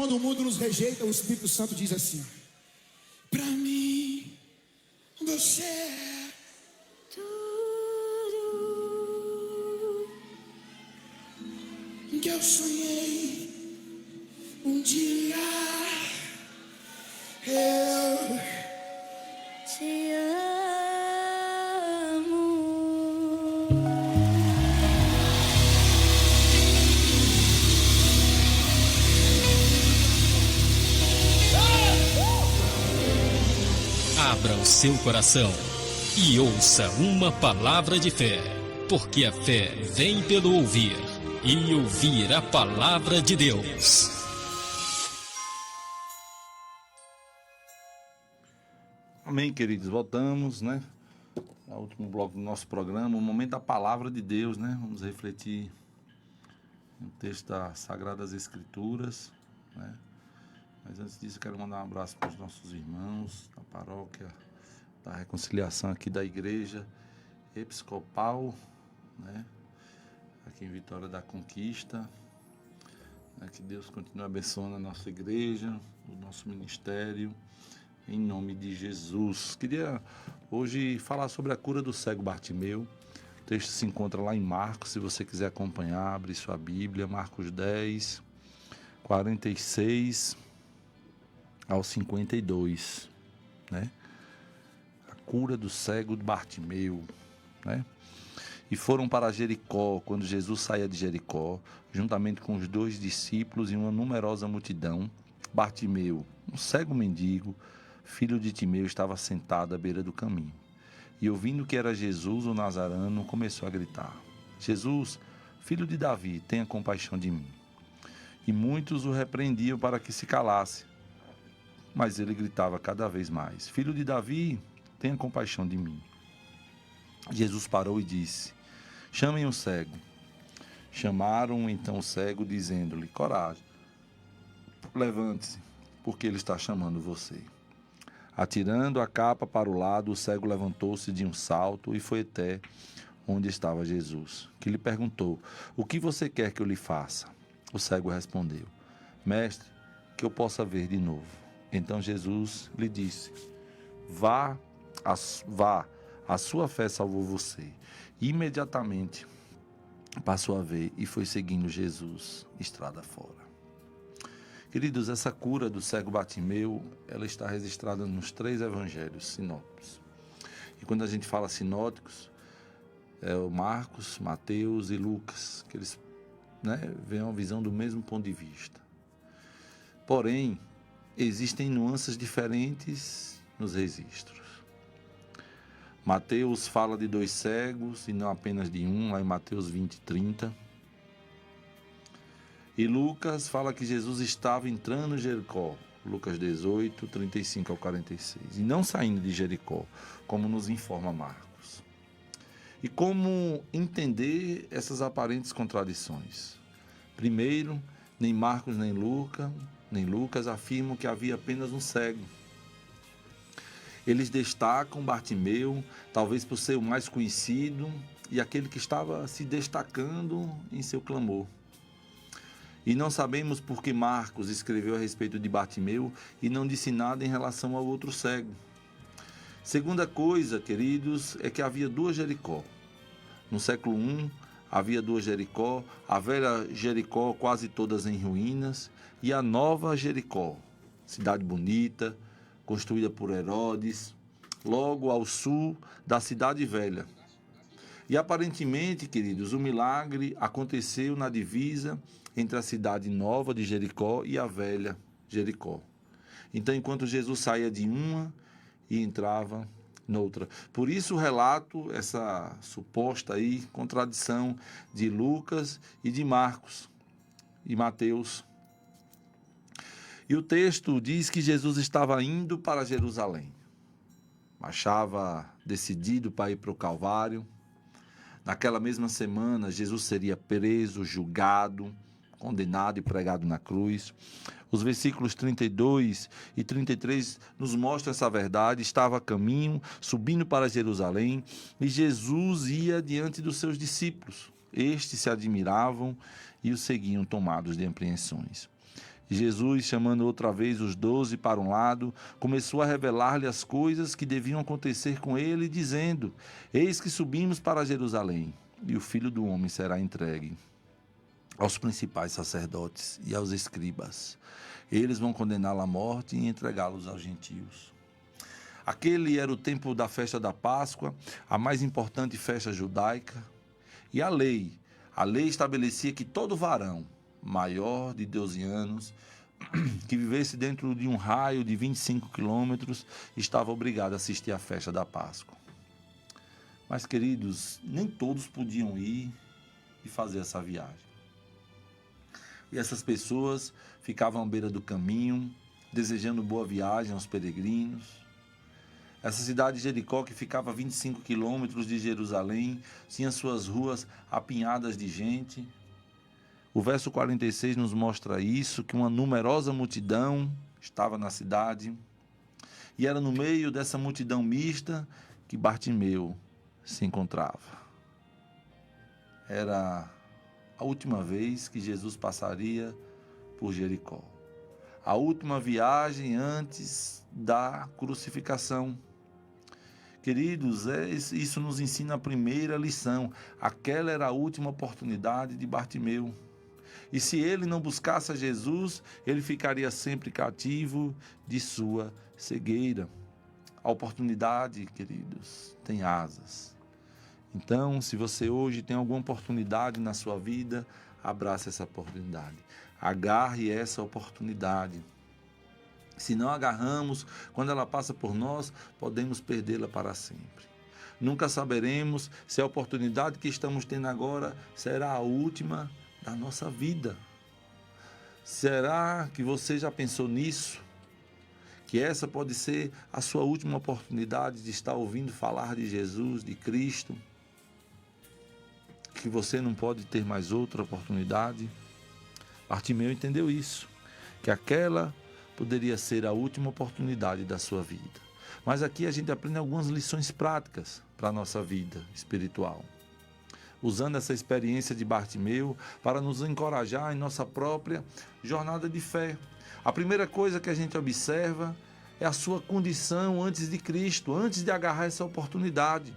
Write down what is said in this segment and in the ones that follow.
quando o mundo nos rejeita, o Espírito Santo diz assim: pra mim, você é tudo que eu sonhei um dia. Eu te amo. Abra o seu coração e ouça uma palavra de fé, porque a fé vem pelo ouvir, e ouvir a palavra de Deus. Amém, queridos. Voltamos, né? Ao último bloco do nosso programa, o momento da palavra de Deus, né? Vamos refletir no texto das Sagradas Escrituras, né? Mas antes disso, eu quero mandar um abraço para os nossos irmãos da paróquia da Reconciliação aqui da Igreja Episcopal, né? Aqui em Vitória da Conquista. Né? Que Deus continue abençoando a nossa igreja, o nosso ministério, em nome de Jesus. Queria hoje falar sobre a cura do cego Bartimeu. O texto se encontra lá em Marcos, se você quiser acompanhar, abre sua Bíblia, Marcos 10, 46 ao 52, né? A cura do cego Bartimeu, né? E foram para Jericó, quando Jesus saía de Jericó, juntamente com os 2 discípulos e uma numerosa multidão. Bartimeu, um cego mendigo, filho de Timeu, estava sentado à beira do caminho. E ouvindo que era Jesus, o Nazareno, começou a gritar: Jesus, filho de Davi, tenha compaixão de mim. E muitos o repreendiam para que se calasse. Mas ele gritava cada vez mais: Filho de Davi, tenha compaixão de mim. Jesus parou e disse: Chamem o cego. Chamaram então o cego, dizendo-lhe: Coragem, levante-se, porque ele está chamando você. Atirando a capa para o lado, o cego levantou-se de um salto e foi até onde estava Jesus, que lhe perguntou: O que você quer que eu lhe faça? O cego respondeu: Mestre, que eu possa ver de novo. Então Jesus lhe disse: Vá, a sua fé salvou você. Imediatamente passou a ver e foi seguindo Jesus estrada fora. Queridos, essa cura do cego Bartimeu, ela está registrada nos 3 evangelhos sinóticos. E quando a gente fala sinóticos, é o Marcos, Mateus e Lucas, que eles, né, veem uma visão do mesmo ponto de vista. Porém, existem nuances diferentes nos registros. Mateus fala de 2 cegos e não apenas de um, lá em Mateus 20, 30. E Lucas fala que Jesus estava entrando em Jericó, Lucas 18, 35 ao 46, e não saindo de Jericó, como nos informa Marcos. E como entender essas aparentes contradições? Primeiro, nem Marcos nem Lucas afirmam que havia apenas um cego. Eles destacam Bartimeu, talvez por ser o mais conhecido e aquele que estava se destacando em seu clamor. E não sabemos por que Marcos escreveu a respeito de Bartimeu e não disse nada em relação ao outro cego. Segunda coisa, queridos, é que havia 2 Jericó. No século I, havia 2 Jericó, a velha Jericó quase todas em ruínas, e a nova Jericó, cidade bonita, construída por Herodes, logo ao sul da cidade velha. E aparentemente, queridos, o milagre aconteceu na divisa entre a cidade nova de Jericó e a velha Jericó. Então, enquanto Jesus saía de uma e entrava noutra. Por isso o relato, essa suposta aí contradição de Lucas e de Marcos e Mateus. E o texto diz que Jesus estava indo para Jerusalém. Achava decidido para ir para o Calvário. Naquela mesma semana, Jesus seria preso, julgado, condenado e pregado na cruz. Os versículos 32 e 33 nos mostram essa verdade. Estava a caminho, subindo para Jerusalém, e Jesus ia diante dos seus discípulos. Estes se admiravam e o seguiam, tomados de apreensões. Jesus, chamando outra vez os 12 para um lado, começou a revelar-lhe as coisas que deviam acontecer com ele, dizendo: Eis que subimos para Jerusalém, e o Filho do Homem será entregue aos principais sacerdotes e aos escribas. Eles vão condená-lo à morte e entregá-los aos gentios. Aquele era o tempo da festa da Páscoa, a mais importante festa judaica. E a lei estabelecia que todo varão maior de 12 anos, que vivesse dentro de um raio de 25 quilômetros, estava obrigado a assistir à festa da Páscoa. Mas, queridos, nem todos podiam ir e fazer essa viagem. E essas pessoas ficavam à beira do caminho, desejando boa viagem aos peregrinos. Essa cidade de Jericó, que ficava a 25 quilômetros de Jerusalém, tinha suas ruas apinhadas de gente. O verso 46 nos mostra isso, que uma numerosa multidão estava na cidade. E era no meio dessa multidão mista que Bartimeu se encontrava. Era a última vez que Jesus passaria por Jericó. A última viagem antes da crucificação. Queridos, isso nos ensina a primeira lição. Aquela era a última oportunidade de Bartimeu. E se ele não buscasse a Jesus, ele ficaria sempre cativo de sua cegueira. A oportunidade, queridos, tem asas. Então, se você hoje tem alguma oportunidade na sua vida, abrace essa oportunidade. Agarre essa oportunidade. Se não agarramos, quando ela passa por nós, podemos perdê-la para sempre. Nunca saberemos se a oportunidade que estamos tendo agora será a última da nossa vida. Será que você já pensou nisso? Que essa pode ser a sua última oportunidade de estar ouvindo falar de Jesus, de Cristo? Que você não pode ter mais outra oportunidade? Bartimeu entendeu isso, que aquela poderia ser a última oportunidade da sua vida. Mas aqui a gente aprende algumas lições práticas para a nossa vida espiritual, usando essa experiência de Bartimeu para nos encorajar em nossa própria jornada de fé. A primeira coisa que a gente observa é a sua condição antes de Cristo, antes de agarrar essa oportunidade.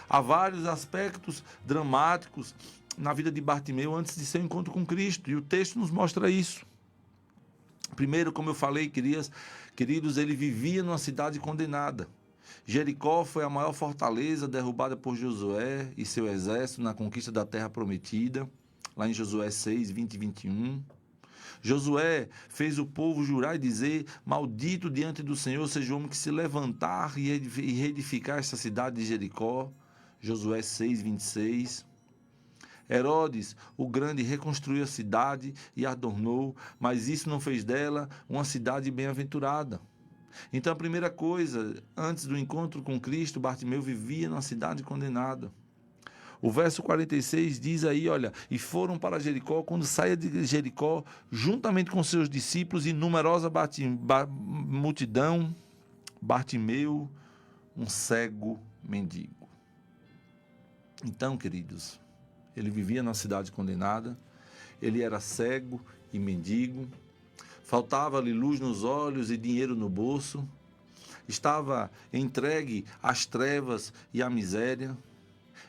Há vários aspectos dramáticos na vida de Bartimeu antes de seu encontro com Cristo, e o texto nos mostra isso. Primeiro, como eu falei, queridos, ele vivia numa cidade condenada. Jericó foi a maior fortaleza derrubada por Josué e seu exército na conquista da terra prometida, lá em Josué 6, 20 e 21. Josué fez o povo jurar e dizer: maldito diante do Senhor seja o homem que se levantar e reedificar esta cidade de Jericó. Josué 6, 26. Herodes, o grande, reconstruiu a cidade e a adornou, mas isso não fez dela uma cidade bem-aventurada. Então, a primeira coisa, antes do encontro com Cristo, Bartimeu vivia numa cidade condenada. O verso 46 diz aí, olha, e foram para Jericó. Quando saia de Jericó, juntamente com seus discípulos e numerosa multidão, Bartimeu, um cego mendigo. Então, queridos, ele vivia numa cidade condenada, ele era cego e mendigo, faltava-lhe luz nos olhos e dinheiro no bolso, estava entregue às trevas e à miséria.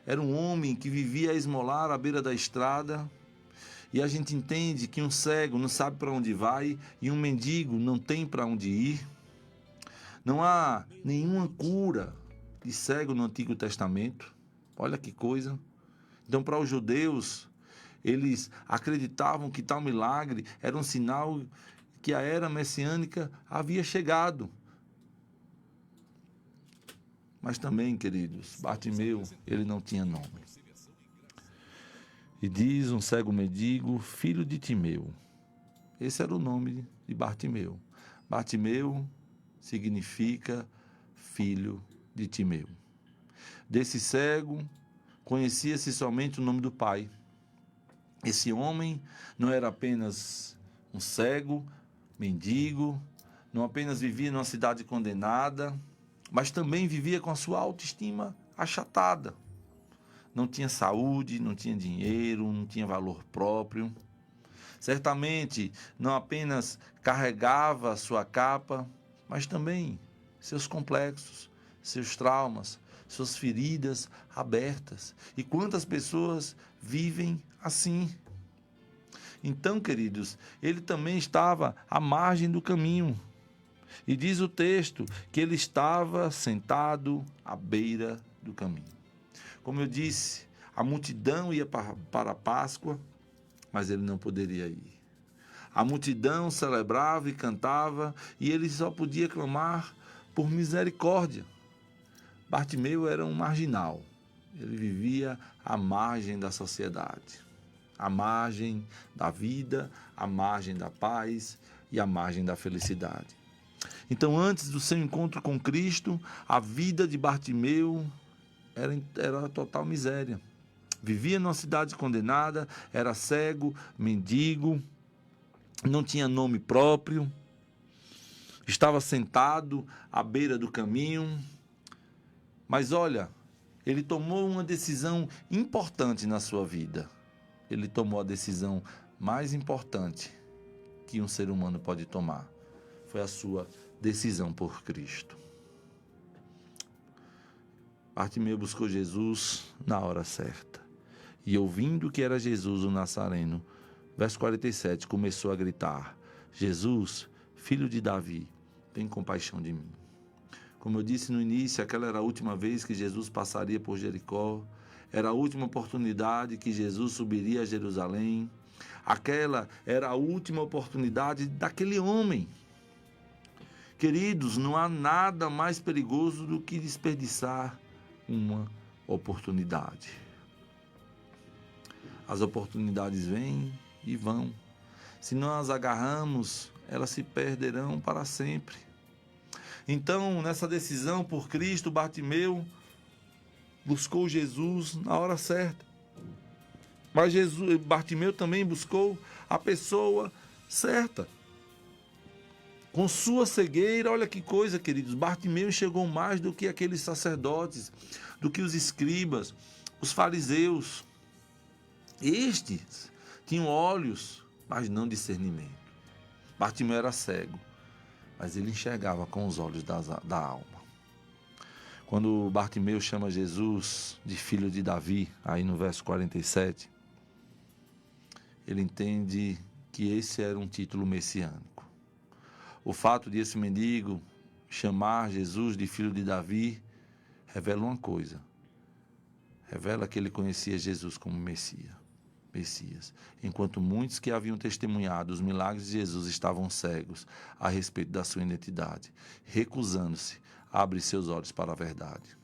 Era um homem que vivia a esmolar à beira da estrada, e a gente entende que um cego não sabe para onde vai e um mendigo não tem para onde ir. Não há nenhuma cura de cego no Antigo Testamento. Olha que coisa. Então, para os judeus, eles acreditavam que tal milagre era um sinal que a era messiânica havia chegado. Mas também, queridos, Bartimeu, ele não tinha nome. E diz um cego mendigo, filho de Timeu. Esse era o nome de Bartimeu. Bartimeu significa filho de Timeu. Desse cego, conhecia-se somente o nome do pai. Esse homem não era apenas um cego, mendigo, não apenas vivia numa cidade condenada, mas também vivia com a sua autoestima achatada. Não tinha saúde, não tinha dinheiro, não tinha valor próprio. Certamente não apenas carregava a sua capa, mas também seus complexos, seus traumas, suas feridas abertas. E quantas pessoas vivem assim? Então, queridos, ele também estava à margem do caminho. E diz o texto que ele estava sentado à beira do caminho. Como eu disse, a multidão ia para a Páscoa, mas ele não poderia ir. A multidão celebrava e cantava, e ele só podia clamar por misericórdia. Bartimeu era um marginal. Ele vivia à margem da sociedade, à margem da vida, à margem da paz e à margem da felicidade. Então, antes do seu encontro com Cristo, a vida de Bartimeu era total miséria. Vivia numa cidade condenada, era cego, mendigo, não tinha nome próprio, estava sentado à beira do caminho. Mas olha, ele tomou uma decisão importante na sua vida. Ele tomou a decisão mais importante que um ser humano pode tomar. Foi a sua decisão por Cristo. Bartimeu buscou Jesus na hora certa. E ouvindo que era Jesus o Nazareno, verso 47, começou a gritar: Jesus, filho de Davi, tem compaixão de mim. Como eu disse no início, aquela era a última vez que Jesus passaria por Jericó. Era a última oportunidade que Jesus subiria a Jerusalém. Aquela era a última oportunidade daquele homem. Queridos, não há nada mais perigoso do que desperdiçar uma oportunidade. As oportunidades vêm e vão. Se não as agarramos, elas se perderão para sempre. Então, nessa decisão por Cristo, Bartimeu buscou Jesus na hora certa. Mas Bartimeu também buscou a pessoa certa. Com sua cegueira, olha que coisa, queridos, Bartimeu enxergou mais do que aqueles sacerdotes, do que os escribas, os fariseus. Estes tinham olhos, mas não discernimento. Bartimeu era cego, mas ele enxergava com os olhos da alma. Quando Bartimeu chama Jesus de filho de Davi, aí no verso 47, ele entende que esse era um título messiânico. O fato de esse mendigo chamar Jesus de filho de Davi revela uma coisa. Revela que ele conhecia Jesus como Messias. Enquanto muitos que haviam testemunhado os milagres de Jesus estavam cegos a respeito da sua identidade, recusando-se a abrir seus olhos para a verdade.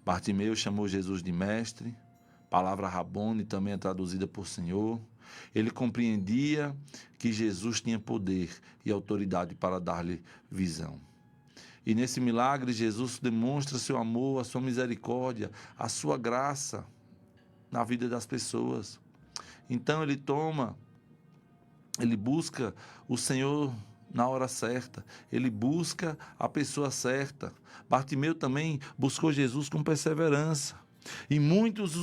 Bartimeu chamou Jesus de mestre, palavra Rabone também é traduzida por Senhor. Ele compreendia que Jesus tinha poder e autoridade para dar-lhe visão. E nesse milagre, Jesus demonstra seu amor, a sua misericórdia, a sua graça na vida das pessoas. Então ele busca o Senhor na hora certa, ele busca a pessoa certa. Bartimeu também buscou Jesus com perseverança. E muitos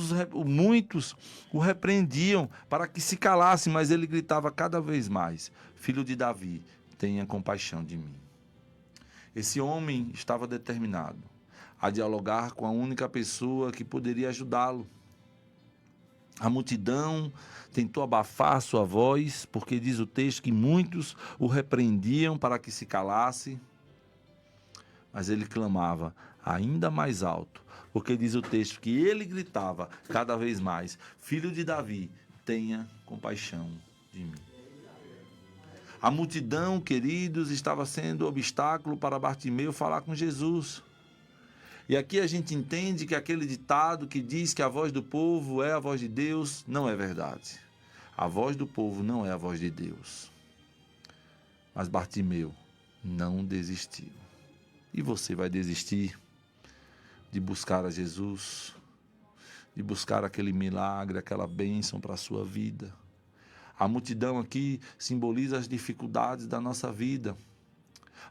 o repreendiam para que se calasse, mas ele gritava cada vez mais: Filho de Davi, tenha compaixão de mim. Esse homem estava determinado a dialogar com a única pessoa que poderia ajudá-lo. A multidão tentou abafar sua voz, porque diz o texto que muitos o repreendiam para que se calasse, mas ele clamava ainda mais alto, porque diz o texto que ele gritava cada vez mais: Filho de Davi, tenha compaixão de mim. A multidão, queridos, estava sendo obstáculo para Bartimeu falar com Jesus. E aqui a gente entende que aquele ditado que diz que a voz do povo é a voz de Deus, não é verdade. A voz do povo não é a voz de Deus. Mas Bartimeu não desistiu. E você vai desistir de buscar a Jesus, de buscar aquele milagre, aquela bênção para a sua vida? A multidão aqui simboliza as dificuldades da nossa vida.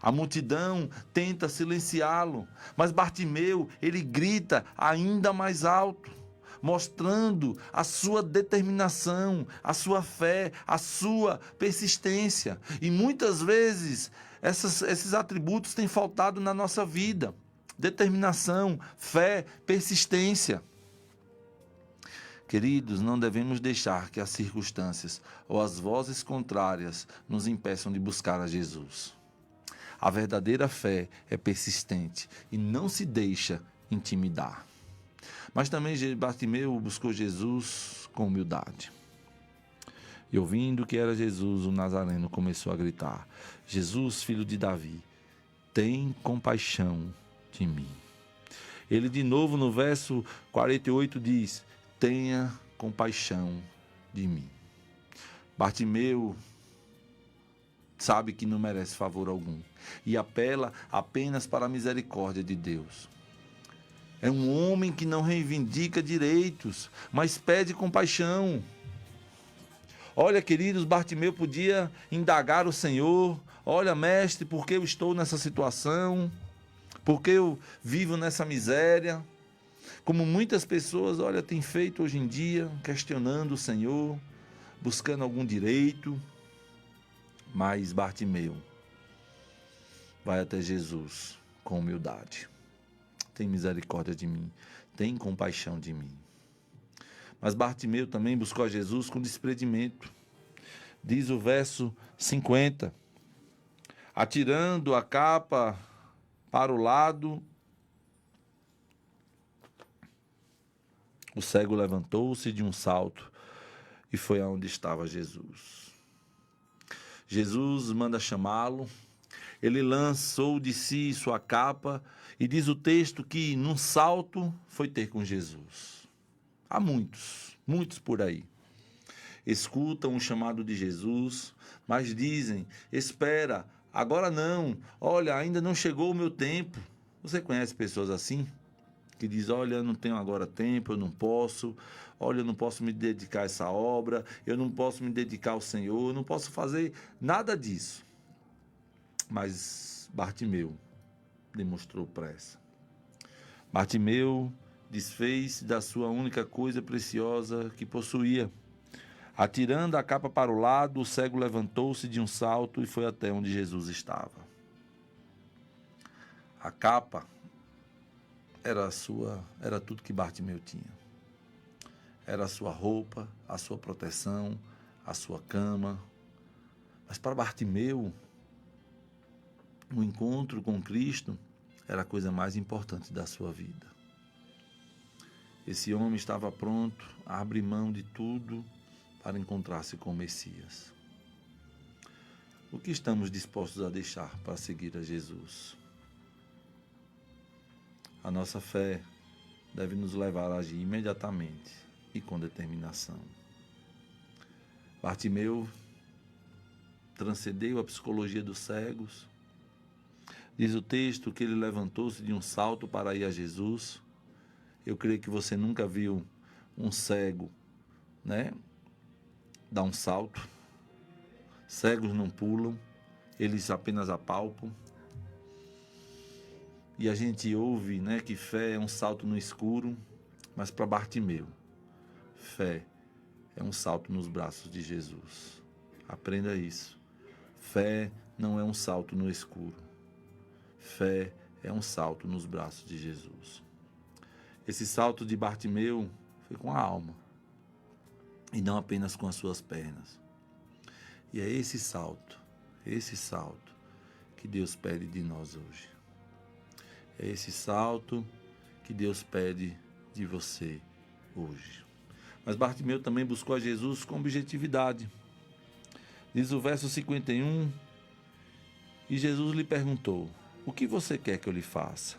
A multidão tenta silenciá-lo, mas Bartimeu, ele grita ainda mais alto, mostrando a sua determinação, a sua fé, a sua persistência. E muitas vezes esses atributos têm faltado na nossa vida. Determinação, fé, persistência. Queridos, não devemos deixar que as circunstâncias ou as vozes contrárias nos impeçam de buscar a Jesus. A verdadeira fé é persistente e não se deixa intimidar. Mas também Bartimeu buscou Jesus com humildade. E ouvindo que era Jesus, o Nazareno começou a gritar: Jesus, filho de Davi, tem compaixão de mim. Ele de novo no verso 48 diz: tenha compaixão de mim. Bartimeu sabe que não merece favor algum e apela apenas para a misericórdia de Deus. É um homem que não reivindica direitos, mas pede compaixão. Olha, queridos, Bartimeu podia indagar o Senhor: olha, mestre, por que eu estou nessa situação? Por que eu vivo nessa miséria? Como muitas pessoas, olha, têm feito hoje em dia, questionando o Senhor, buscando algum direito. Mas Bartimeu vai até Jesus com humildade. Tem misericórdia de mim, tem compaixão de mim. Mas Bartimeu também buscou a Jesus com desprendimento. Diz o verso 50, atirando a capa para o lado, o cego levantou-se de um salto e foi aonde estava Jesus. Jesus manda chamá-lo, ele lançou de si sua capa e diz o texto que num salto foi ter com Jesus. Há muitos por aí. Escutam o chamado de Jesus, mas dizem: espera, agora não, olha, ainda não chegou o meu tempo. Você conhece pessoas assim? Que diz: olha, eu não tenho agora tempo, eu não posso, olha, eu não posso me dedicar a essa obra, eu não posso me dedicar ao Senhor, eu não posso fazer nada disso. Mas Bartimeu demonstrou pressa. Bartimeu desfez da sua única coisa preciosa que possuía. Atirando a capa para o lado, o cego levantou-se de um salto e foi até onde Jesus estava. A capa era tudo que Bartimeu tinha. Era a sua roupa, a sua proteção, a sua cama. Mas para Bartimeu, o encontro com Cristo era a coisa mais importante da sua vida. Esse homem estava pronto a abrir mão de tudo para encontrar-se com o Messias. O que estamos dispostos a deixar para seguir a Jesus? A nossa fé deve nos levar a agir imediatamente e com determinação. Bartimeu transcendeu a psicologia dos cegos. Diz o texto que ele levantou-se de um salto para ir a Jesus. Eu creio que você nunca viu um cego, dar um salto. Cegos não pulam, eles apenas apalpam. E a gente ouve, que fé é um salto no escuro, mas para Bartimeu, fé é um salto nos braços de Jesus. Aprenda isso. Fé não é um salto no escuro. Fé é um salto nos braços de Jesus. Esse salto de Bartimeu foi com a alma e não apenas com as suas pernas. E é esse salto que Deus pede de nós hoje. É esse salto que Deus pede de você hoje. Mas Bartimeu também buscou a Jesus com objetividade. Diz o verso 51, e Jesus lhe perguntou: o que você quer que eu lhe faça?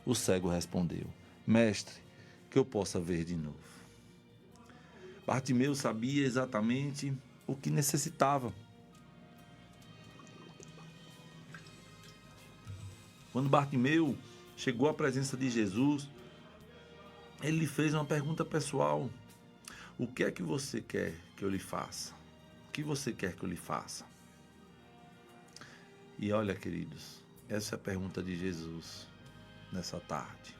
O cego respondeu: mestre, que eu possa ver de novo. Bartimeu sabia exatamente o que necessitava. Quando Bartimeu chegou à presença de Jesus, ele lhe fez uma pergunta pessoal: o que é que você quer que eu lhe faça? O que você quer que eu lhe faça? E olha, queridos, essa é a pergunta de Jesus nessa tarde.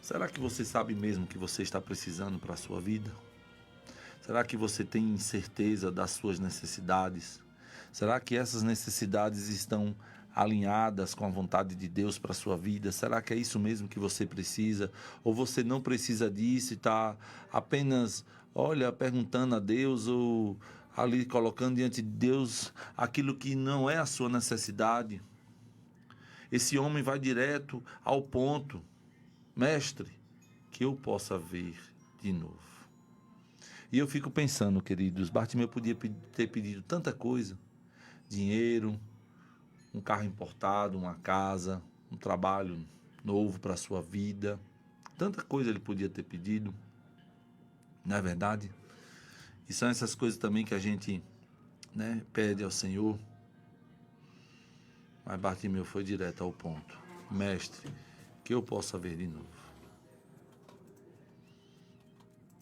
Será que você sabe mesmo o que você está precisando para a sua vida? Será que você tem certeza das suas necessidades? Será que essas necessidades estão alinhadas com a vontade de Deus para a sua vida? Será que é isso mesmo que você precisa? Ou você não precisa disso e está apenas, perguntando a Deus ou ali colocando diante de Deus aquilo que não é a sua necessidade? Esse homem vai direto ao ponto. Mestre, que eu possa ver de novo. E eu fico pensando, queridos, Bartimeu podia ter pedido tanta coisa. Dinheiro, um carro importado, uma casa, um trabalho novo para a sua vida. Tanta coisa ele podia ter pedido. Não é verdade? E são essas coisas também que a gente, pede ao Senhor. Mas Bartimeu foi direto ao ponto. Mestre, que eu possa ver de novo.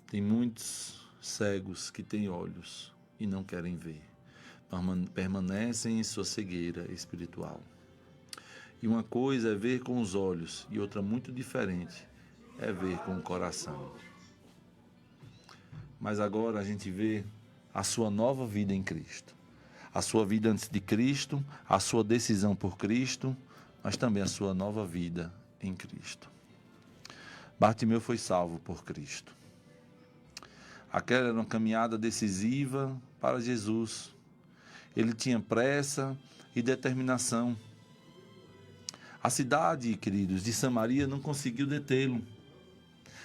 Tem muitos cegos que têm olhos e não querem ver. Permanecem em sua cegueira espiritual. E uma coisa é ver com os olhos e outra muito diferente é ver com o coração. Mas agora a gente vê a sua nova vida em Cristo. A sua vida antes de Cristo, a sua decisão por Cristo, mas também a sua nova vida em Cristo. Bartimeu foi salvo por Cristo. Aquela era uma caminhada decisiva para Jesus. Ele tinha pressa e determinação. A cidade, queridos, de Samaria não conseguiu detê-lo.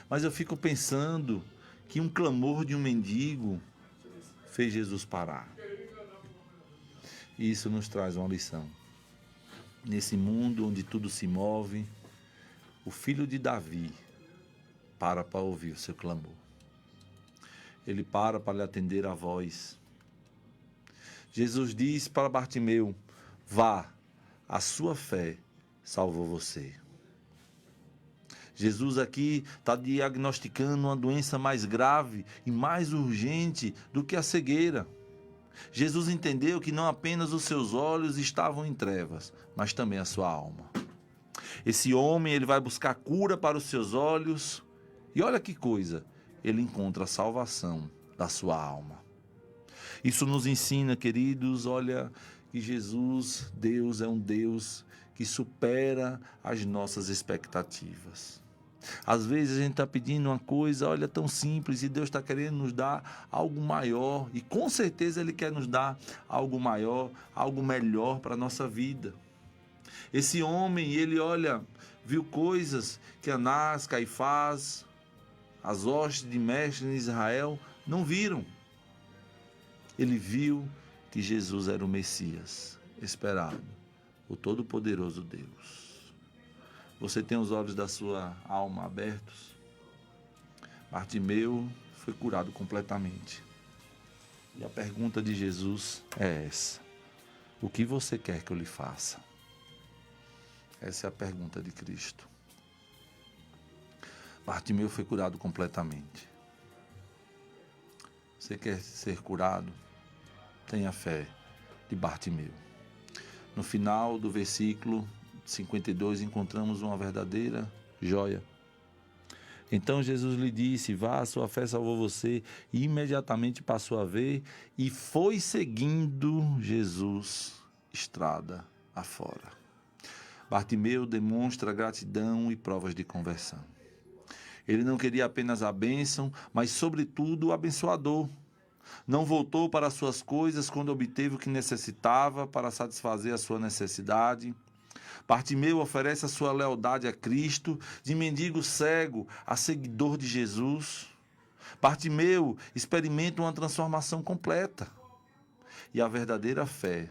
Mas eu fico pensando que um clamor de um mendigo fez Jesus parar. E isso nos traz uma lição. Nesse mundo onde tudo se move, o filho de Davi para ouvir o seu clamor. Ele para lhe atender a voz. Jesus diz para Bartimeu: vá, a sua fé salvou você. Jesus aqui está diagnosticando uma doença mais grave e mais urgente do que a cegueira. Jesus entendeu que não apenas os seus olhos estavam em trevas, mas também a sua alma. Esse homem, ele vai buscar cura para os seus olhos e olha que coisa, ele encontra a salvação da sua alma. Isso nos ensina, queridos, olha, que Jesus, Deus, é um Deus que supera as nossas expectativas. Às vezes a gente está pedindo uma coisa, olha, tão simples, e Deus está querendo nos dar algo maior, e com certeza Ele quer nos dar algo maior, algo melhor para a nossa vida. Esse homem, ele, viu coisas que Anás, Caifás, as hostes de mestre em Israel não viram. Ele viu que Jesus era o Messias esperado, o Todo-Poderoso Deus. Você tem os olhos da sua alma abertos? Bartimeu foi curado completamente. E a pergunta de Jesus é essa: o que você quer que eu lhe faça? Essa é a pergunta de Cristo. Bartimeu foi curado completamente. Você quer ser curado? Tenha fé de Bartimeu. No final do versículo 52 encontramos uma verdadeira joia. Então Jesus lhe disse: vá, a sua fé salvou você. E imediatamente passou a ver e foi seguindo Jesus estrada afora. Bartimeu demonstra gratidão e provas de conversão. Ele não queria apenas a bênção, mas sobretudo o abençoador. Não voltou para suas coisas quando obteve o que necessitava para satisfazer a sua necessidade. Bartimeu oferece a sua lealdade a Cristo, de mendigo cego a seguidor de Jesus. Bartimeu experimenta uma transformação completa. E a verdadeira fé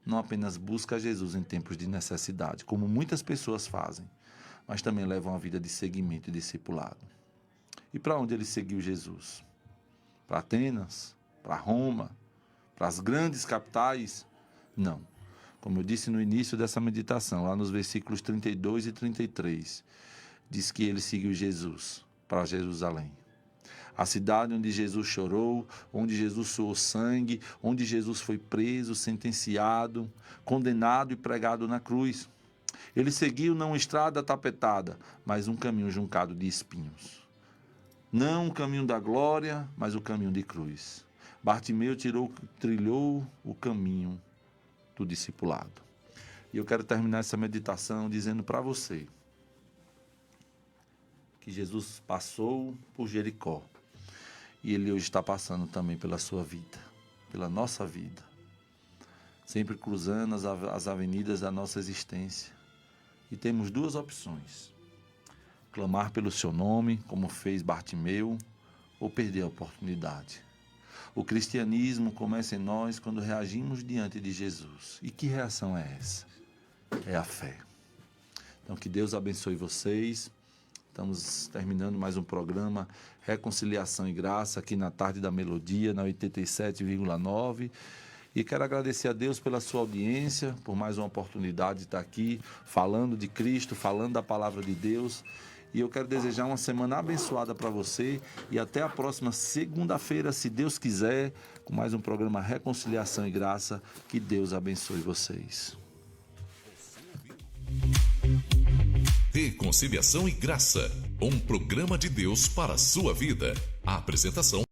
não apenas busca Jesus em tempos de necessidade, como muitas pessoas fazem, mas também levam uma vida de seguimento e discipulado. E para onde ele seguiu Jesus? Para Atenas? Para Roma? Para as grandes capitais? Não. Como eu disse no início dessa meditação, lá nos versículos 32 e 33, diz que ele seguiu Jesus para Jerusalém. A cidade onde Jesus chorou, onde Jesus suou sangue, onde Jesus foi preso, sentenciado, condenado e pregado na cruz. Ele seguiu não uma estrada tapetada, mas um caminho juncado de espinhos. Não o caminho da glória, mas o caminho de cruz. Bartimeu trilhou o caminho do discipulado. E eu quero terminar essa meditação dizendo para você que Jesus passou por Jericó e Ele hoje está passando também pela sua vida, pela nossa vida, sempre cruzando as avenidas da nossa existência. E temos duas opções: clamar pelo seu nome, como fez Bartimeu, ou perder a oportunidade. O cristianismo começa em nós quando reagimos diante de Jesus. E que reação é essa? É a fé. Então, que Deus abençoe vocês. Estamos terminando mais um programa Reconciliação e Graça, aqui na Tarde da Melodia, na 87,9. E quero agradecer a Deus pela sua audiência, por mais uma oportunidade de estar aqui, falando de Cristo, falando da Palavra de Deus. E eu quero desejar uma semana abençoada para você e até a próxima segunda-feira, se Deus quiser, com mais um programa Reconciliação e Graça. Que Deus abençoe vocês. Reconciliação e Graça, um programa de Deus para a sua vida. A apresentação